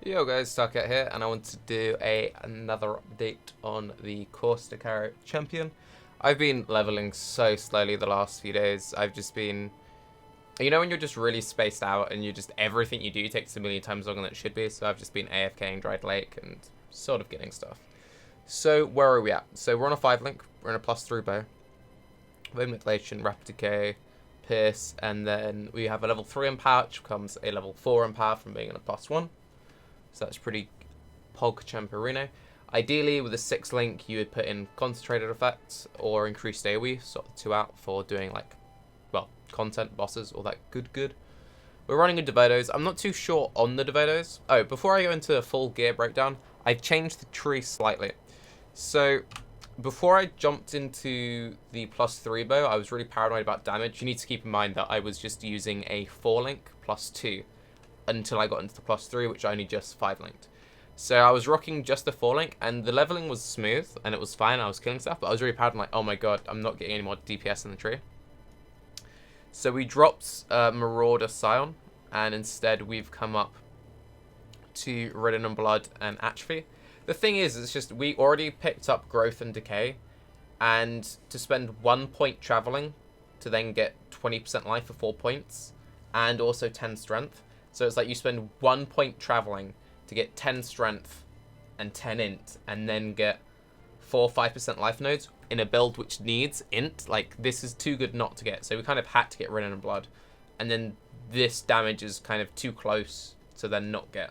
Yo guys, Tarke here, and I want to do another update on the Caustic champion. I've been leveling so slowly the last few days. I've just been, when you're just really spaced out and everything you do takes a million times longer than it should be. So I've just been AFKing Dried Lake and sort of getting stuff. So where are we at? So we're on a 5-link. We're in a +3 bow. Manipulation, Rapid Decay, Pierce, and then we have a level 3 empower, which becomes a level 4 empower from being in a +1. So that's pretty pog champerino. Ideally, with a 6-link, you would put in concentrated effects or increased AoE, sort of 2 out for doing content, bosses, all that good. We're running a Devotos. I'm not too sure on the Devotos. Oh, before I go into a full gear breakdown, I've changed the tree slightly. So before I jumped into the +3 bow, I was really paranoid about damage. You need to keep in mind that I was just using a 4-link +2 until I got into the +3, which I only just 5-linked. So I was rocking just a 4-link, and the leveling was smooth, and it was fine. I was killing stuff, but I was really proud. I'm like, oh my god, I'm not getting any more DPS in the tree. So we dropped Marauder Scion, and instead we've come up to Ridden and Blood and Atrophy. The thing is, it's just we already picked up Growth and Decay, and to spend 1 point traveling to then get 20% life for 4 points, and also 10 strength. So it's like you spend 1 point traveling to get 10 strength and 10 int, and then get 4 or 5% life nodes in a build which needs int. Like, this is too good not to get. So we kind of had to get Ridden and Blood. And then this damage is kind of too close to then not get.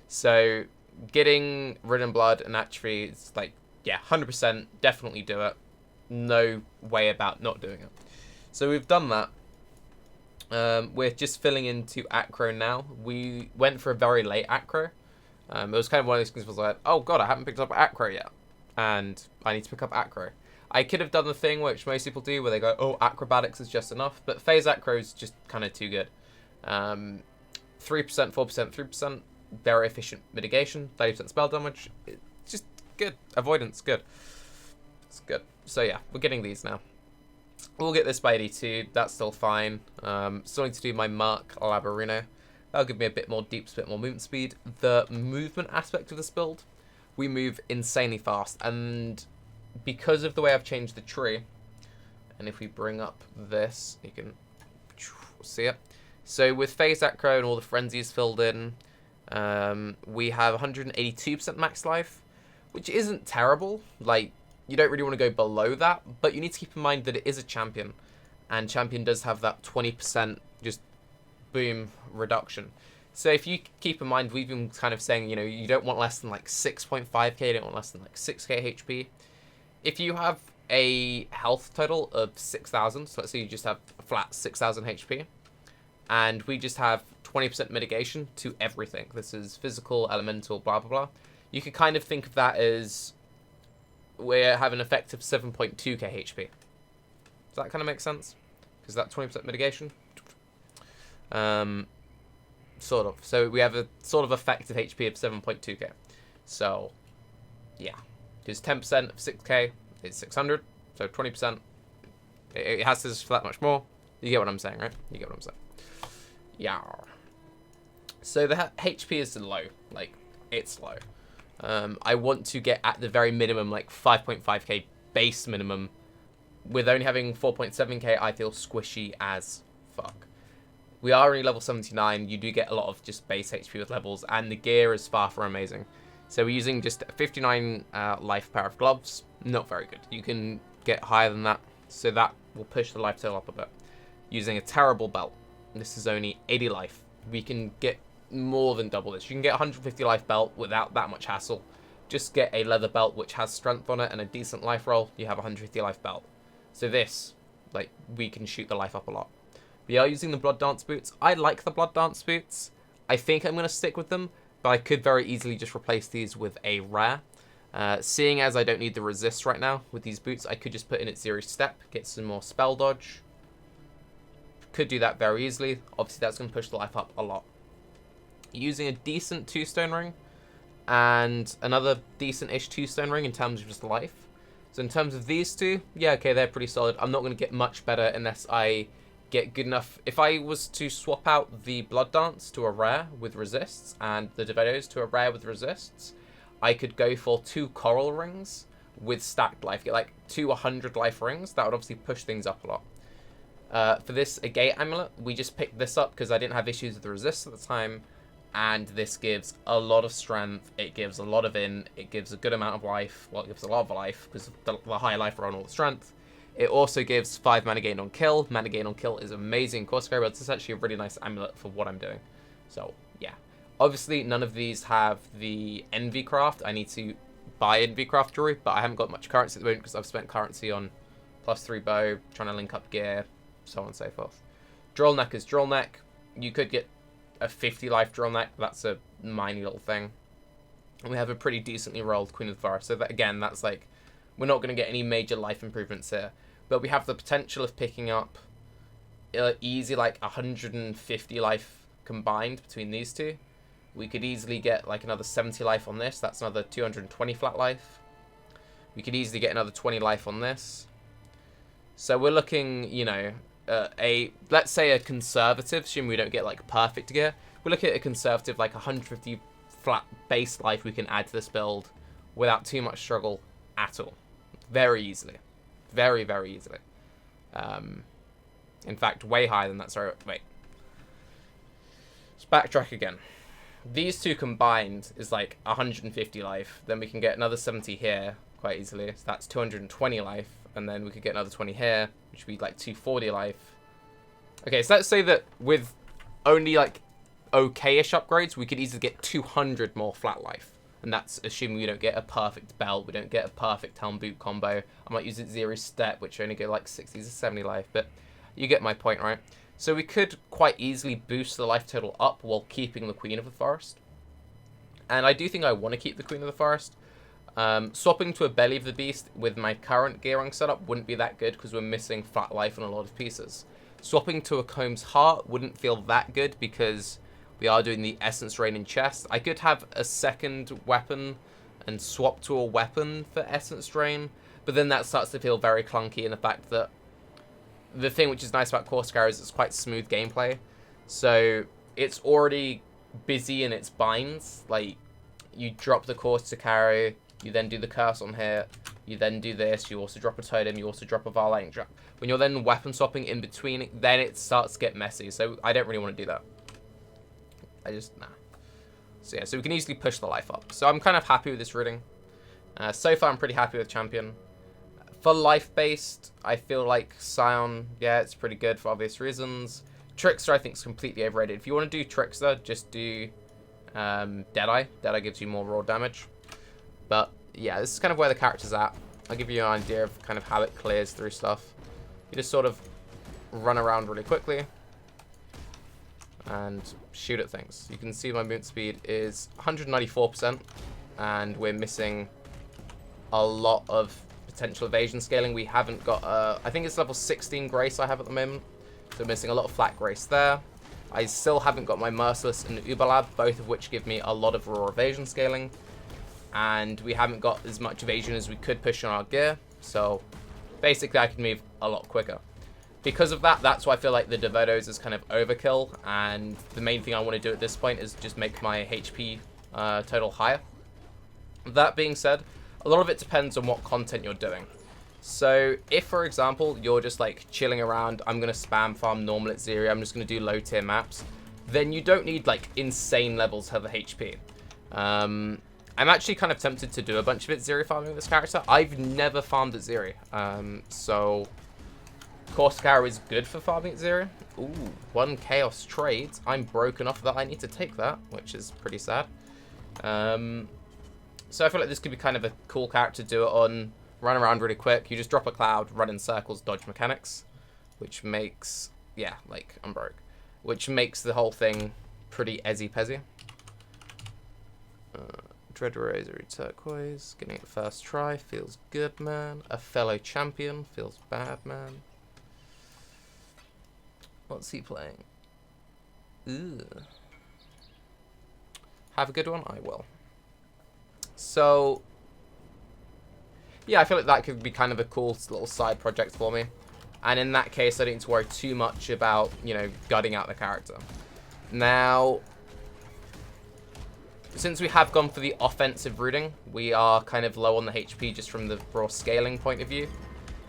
So getting Ridden Blood and Atrophy is like, yeah, 100%, definitely do it. No way about not doing it. So we've done that. We're just filling into acro now. We went for a very late acro. It was kind of one of those things was like, oh god, I haven't picked up acro yet, and I need to pick up acro. I could have done the thing which most people do where they go, oh, acrobatics is just enough, but phase acro is just kind of too good. 3%, 4%, 3%, very efficient mitigation, 30% spell damage. It's just good. Avoidance, good. It's good. So yeah, we're getting these now. We'll get this by 82, that's still fine. Still need to do my Mark Labarino. That'll give me a bit more deeps, a bit more movement speed. The movement aspect of this build, we move insanely fast. And because of the way I've changed the tree, and if we bring up this, you can see it. So with phase acro and all the frenzies filled in, we have 182% max life, which isn't terrible. Like, you don't really want to go below that, but you need to keep in mind that it is a champion, and champion does have that 20% just boom reduction. So if you keep in mind, we've been kind of saying, you don't want less than like 6.5k, you don't want less than like 6k HP. If you have a health total of 6,000, so let's say you just have a flat 6,000 HP, and we just have 20% mitigation to everything. This is physical, elemental, blah, blah, blah. You could kind of think of that as we have an effective 7.2k HP. Does that kind of make sense? Because that 20% mitigation? Sort of. So we have a sort of effective HP of 7.2k. So, yeah. Because 10% of 6k is 600. So 20%. It has to for that much more. You get what I'm saying, right? You get what I'm saying. Yeah. So the HP is low. Like, it's low. I want to get at the very minimum like 5.5k base minimum. With only having 4.7k, I feel squishy as fuck. We are only level 79. You do get a lot of just base HP with levels, and the gear is far from amazing. So we're using just 59 life power of gloves. Not very good. You can get higher than that, so that will push the life total up a bit. Using a terrible belt. This is only 80 life. We can get more than double this. You can get 150 life belt without that much hassle. Just get a leather belt which has strength on it and a decent life roll. You have 150 life belt. So this, like, we can shoot the life up a lot. We are using the Blood Dance boots. I like the Blood Dance boots. I think I'm going to stick with them, but I could very easily just replace these with a rare. Seeing as I don't need the resist right now with these boots, I could just put in its zero step, get some more spell dodge. Could do that very easily. Obviously, that's going to push the life up a lot. Using a decent 2-stone ring and another decent-ish 2-stone ring in terms of just life. So in terms of these two, yeah, okay, they're pretty solid. I'm not going to get much better unless I get good enough. If I was to swap out the Blood Dance to a rare with resists and the Devedos to a rare with resists, I could go for 2 Coral Rings with stacked life. Get like 2 100 life rings. That would obviously push things up a lot. For this a Gate Amulet, we just picked this up because I didn't have issues with the resists at the time. And this gives a lot of strength. It gives a lot of it gives a good amount of life. Well, it gives a lot of life because of the high life roll and all the strength. It also gives 5 mana gain on kill. Mana gain on kill is amazing. Caustic, but it's actually a really nice amulet for what I'm doing. So, yeah. Obviously, none of these have the Envy Craft. I need to buy Envy Craft jewelry, but I haven't got much currency at the moment because I've spent currency on +3 bow, trying to link up gear, so on and so forth. Drill Neck is Drill Neck. You could get a 50 life Drill Neck. That's a minor little thing. And we have a pretty decently rolled Queen of the Forest. So, that, again, that's like, we're not going to get any major life improvements here. But we have the potential of picking up easy like 150 life combined between these two. We could easily get like another 70 life on this. That's another 220 flat life. We could easily get another 20 life on this. So we're looking, you know, let's say a conservative, assuming we don't get like perfect gear. We're looking at a conservative like 150 flat base life we can add to this build without too much struggle at all. Very easily. Very, very easily. In fact, way higher than that. Sorry, wait. Let's backtrack again. These two combined is like 150 life. Then we can get another 70 here quite easily. So that's 220 life. And then we could get another 20 here, which would be like 240 life. Okay, so let's say that with only like okay-ish upgrades, we could easily get 200 more flat life. And that's assuming we don't get a perfect belt, we don't get a perfect helm boot combo. I might use it Zero Step, which only go like 60 to 70 life, but you get my point, right? So we could quite easily boost the life total up while keeping the Queen of the Forest. And I do think I want to keep the Queen of the Forest. Swapping to a Belly of the Beast with my current gearing setup wouldn't be that good because we're missing flat life on a lot of pieces. Swapping to a Comb's Heart wouldn't feel that good because we are doing the Essence Rain in chest. I could have a second weapon and swap to a weapon for Essence Rain, but then that starts to feel very clunky in the fact that the thing which is nice about Caustic is it's quite smooth gameplay. So it's already busy in its binds. Like, you drop the Caustic Arrow, you then do the Curse on hit, you then do this, you also drop a Totem, you also drop a Vaal Lightning Trap. When you're then weapon swapping in between, then it starts to get messy. So I don't really want to do that. Nah. So yeah, so we can easily push the life up. So I'm kind of happy with this reading. So far, I'm pretty happy with Champion. For life-based, I feel like Scion, yeah, it's pretty good for obvious reasons. Trickster, I think, is completely overrated. If you want to do Trickster, just do Deadeye. Deadeye gives you more raw damage. But yeah, this is kind of where the character's at. I'll give you an idea of kind of how it clears through stuff. You just sort of run around really quickly and shoot at things. You can see my movement speed is 194%, and we're missing a lot of potential evasion scaling. We haven't got, I think it's level 16 Grace I have at the moment, so missing a lot of flat Grace there. I still haven't got my Merciless and Uberlab, both of which give me a lot of raw evasion scaling, and we haven't got as much evasion as we could push on our gear, so basically I can move a lot quicker. Because of that, that's why I feel like the Devotos is kind of overkill, and the main thing I want to do at this point is just make my HP total higher. That being said, a lot of it depends on what content you're doing. So if, for example, you're just like chilling around, I'm going to spam farm normal at Zero, I'm just going to do low tier maps, then you don't need like insane levels of HP. I'm actually kind of tempted to do a bunch of it Zero farming with this character. I've never farmed at Zero, so Caustic Arrow is good for farming at Zero. Ooh, 1 Chaos trades. I'm broken off of that. I need to take that, which is pretty sad. So I feel like this could be kind of a cool character to do it on. Run around really quick. You just drop a cloud, run in circles, dodge mechanics, which makes, yeah, like, I'm broke. Which makes the whole thing pretty ezzy-pezzy. Dread Rosary Turquoise. Getting it first try. Feels good, man. A fellow champion. Feels bad, man. What's he playing? Ooh. Have a good one? I will. So, yeah, I feel like that could be kind of a cool little side project for me. And in that case, I don't need to worry too much about, you know, gutting out the character. Now, since we have gone for the offensive rooting, we are kind of low on the HP just from the raw scaling point of view.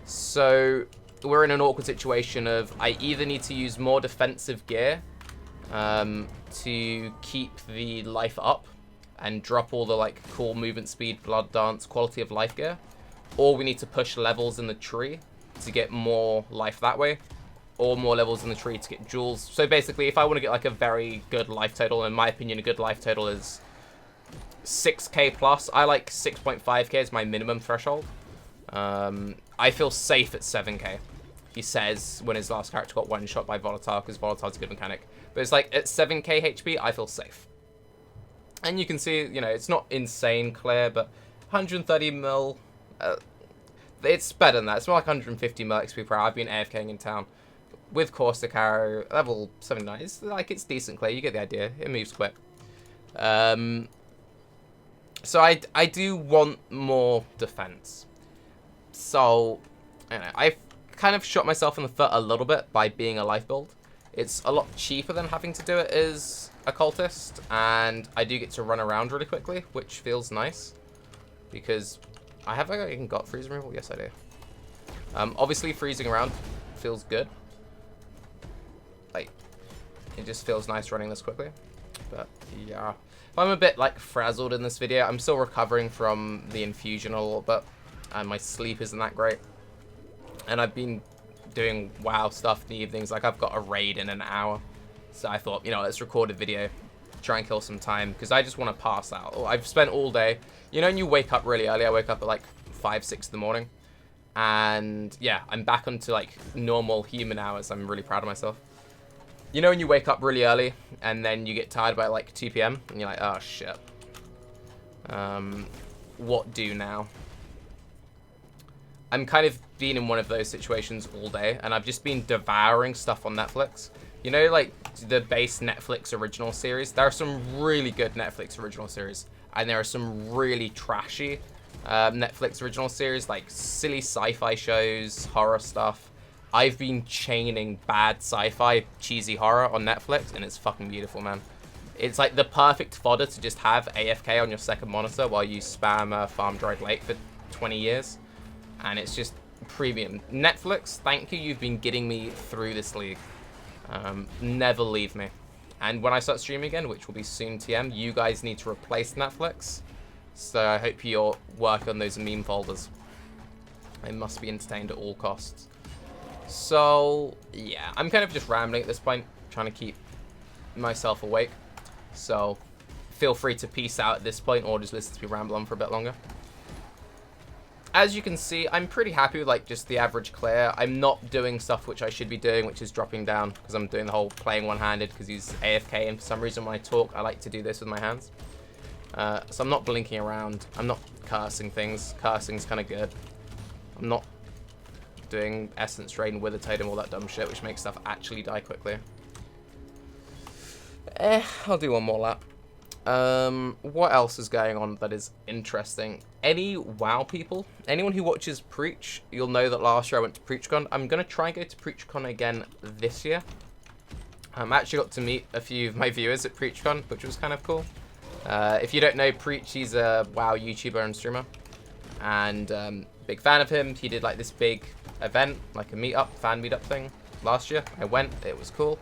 So we're in an awkward situation of I either need to use more defensive gear to keep the life up and drop all the like cool movement speed, blood dance, quality of life gear, or we need to push levels in the tree to get more life that way, or more levels in the tree to get jewels. So basically, if I want to get like a very good life total, in my opinion, a good life total is 6k plus. I like 6.5k as my minimum threshold. I feel safe at 7k. He says when his last character got one shot by Volatile, because Volatile's a good mechanic. But it's like at 7k HP, I feel safe. And you can see, you know, it's not insane clear, but 130 mil, it's better than that. It's more like 150 mil XP per hour. I've been AFKing in town with Caustic Arrow, level 79. It's like, it's decent clear. You get the idea. It moves quick. So I do want more defense. So, you know, I've kind of shot myself in the foot a little bit by being a life build. It's a lot cheaper than having to do it as a cultist, and I do get to run around really quickly, which feels nice. Because I have even got freeze removal? Yes, I do. Obviously, freezing around feels good. Like, it just feels nice running this quickly. But, yeah. If I'm a bit, like, frazzled in this video, I'm still recovering from the infusion a little bit. And my sleep isn't that great. And I've been doing WoW stuff in the evenings. Like, I've got a raid in an hour. So I thought, you know, let's record a video. Try and kill some time. Because I just want to pass out. I've spent all day. You know, when you wake up really early. I wake up at, like, 5, 6 in the morning. And, yeah, I'm back onto, like, normal human hours. I'm really proud of myself. You know when you wake up really early. And then you get tired by, like, 2 p.m. And you're like, oh, shit. What do now? I'm kind of been in one of those situations all day, and I've just been devouring stuff on Netflix. You know, like, the base Netflix original series? There are some really good Netflix original series, and there are some really trashy Netflix original series, like silly sci-fi shows, horror stuff. I've been chaining bad sci-fi, cheesy horror on Netflix, and it's fucking beautiful, man. It's like the perfect fodder to just have AFK on your second monitor while you spam Farm Dried Lake for 20 years. And it's just premium. Netflix, thank you. You've been getting me through this league. Never leave me. And when I start streaming again, which will be soon TM, you guys need to replace Netflix. So I hope you'll work on those meme folders. It must be entertained at all costs. So, yeah. I'm kind of just rambling at this point, trying to keep myself awake. So, feel free to peace out at this point, or just listen to me ramble on for a bit longer. As you can see, I'm pretty happy with, like, just the average clear. I'm not doing stuff which I should be doing, which is dropping down, because I'm doing the whole playing one-handed, because he's AFK, and for some reason when I talk, I like to do this with my hands. So I'm not blinking around. I'm not cursing things. Cursing's kind of good. I'm not doing Essence Drain, Wither Totem, all that dumb shit, which makes stuff actually die quickly. I'll do one more lap. What else is going on that is interesting? Any WoW people? Anyone who watches Preach, you'll know that last year I went to PreachCon. I'm going to try and go to PreachCon again this year. I actually got to meet a few of my viewers at PreachCon, which was kind of cool. If you don't know Preach, he's a WoW YouTuber and streamer. And big fan of him. He did like this big event, like a meetup, fan meetup thing last year. I went, it was cool.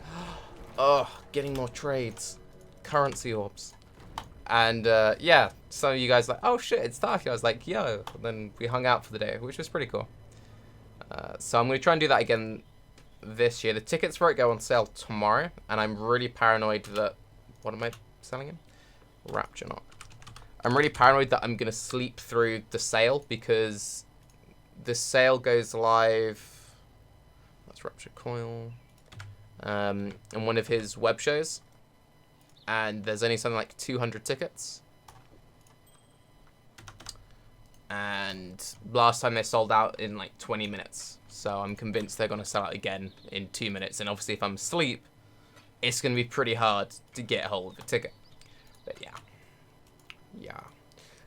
Oh, getting more trades. Currency orbs. And yeah, some of you guys like, oh shit, it's Tarke. I was like, yo. And then we hung out for the day, which was pretty cool. So I'm going to try and do that again this year. The tickets for it go on sale tomorrow. And I'm really paranoid that... What am I selling him? Rapture Knock. I'm really paranoid that I'm going to sleep through the sale, because the sale goes live... That's Rapture Coil. In one of his web shows. And there's only something like 200 tickets. And last time they sold out in like 20 minutes. So I'm convinced they're going to sell out again in 2 minutes. And obviously if I'm asleep, it's going to be pretty hard to get a hold of a ticket. But yeah. Yeah.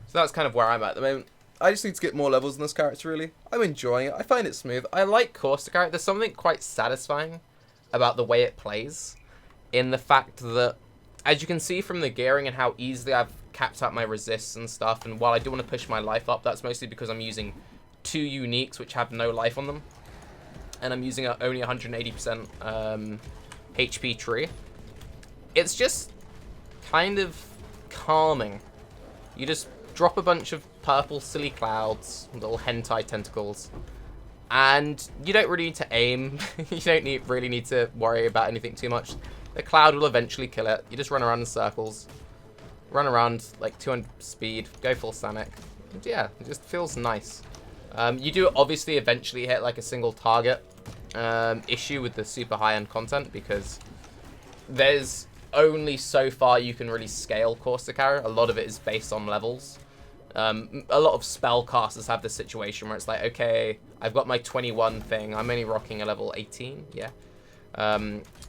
So that's kind of where I'm at the moment. I just need to get more levels in this character, really. I'm enjoying it. I find it smooth. I like Caustic character. There's something quite satisfying about the way it plays, in the fact that, as you can see from the gearing and how easily I've capped out my resists and stuff, and while I do want to push my life up, that's mostly because I'm using 2 uniques which have no life on them, and I'm using only 180% HP tree. It's just kind of calming. You just drop a bunch of purple silly clouds, little hentai tentacles, and you don't really need to aim. You don't really need to worry about anything too much. The cloud will eventually kill it. You just run around in circles, run around like 200 speed, go full Sanic. And yeah, it just feels nice. You do obviously eventually hit like a single target issue with the super high-end content, because there's only so far you can really scale Caustic Arrow. A lot of it is based on levels. A lot of spellcasters have this situation where it's like, okay, I've got my 21 thing, I'm only rocking a level 18, yeah.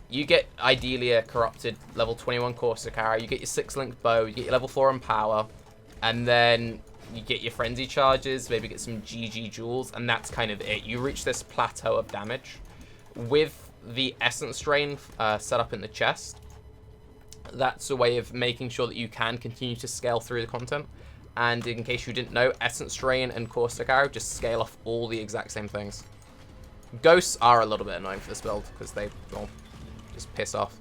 You get ideally a corrupted level 21 Caustic Arrow, you get your 6-link bow, you get your level 4 in power, and then you get your frenzy charges, maybe get some GG jewels, and that's kind of it. You reach this plateau of damage. With the essence drain set up in the chest, that's a way of making sure that you can continue to scale through the content. And in case you didn't know, essence drain and Caustic Arrow just scale off all the exact same things. Ghosts are a little bit annoying for this build because they, well, just piss off.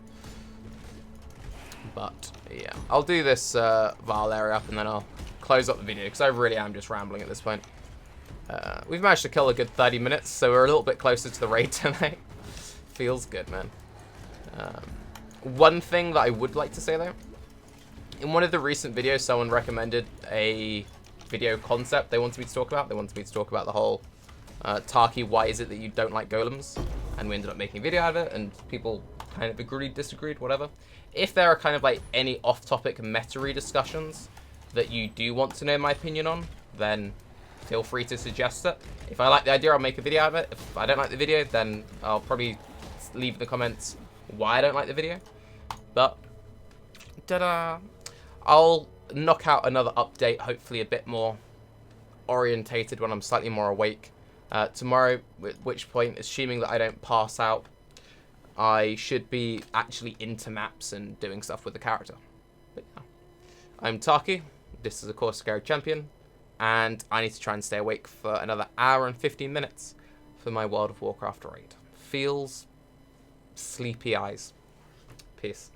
But yeah, I'll do this Vaal area up and then I'll close up the video because I really am just rambling at this point. We've managed to kill a good 30 minutes, so we're a little bit closer to the raid tonight. Feels good, man. One thing that I would like to say though, in one of the recent videos, someone recommended a video concept they wanted me to talk about. They wanted me to talk about the whole Tarke, why is it that you don't like golems? And we ended up making a video out of it, and people kind of agreed, disagreed, whatever. If there are kind of like any off-topic meta-y discussions that you do want to know my opinion on, then feel free to suggest it. If I like the idea, I'll make a video out of it. If I don't like the video, then I'll probably leave in the comments why I don't like the video. But, ta-da! I'll knock out another update, hopefully a bit more orientated when I'm slightly more awake tomorrow, at which point, assuming that I don't pass out, I should be actually into maps and doing stuff with the character. But yeah. I'm Tarke, this is a Caustic Arrow champion, and I need to try and stay awake for another hour and 15 minutes for my World of Warcraft raid. Feels sleepy eyes. Peace.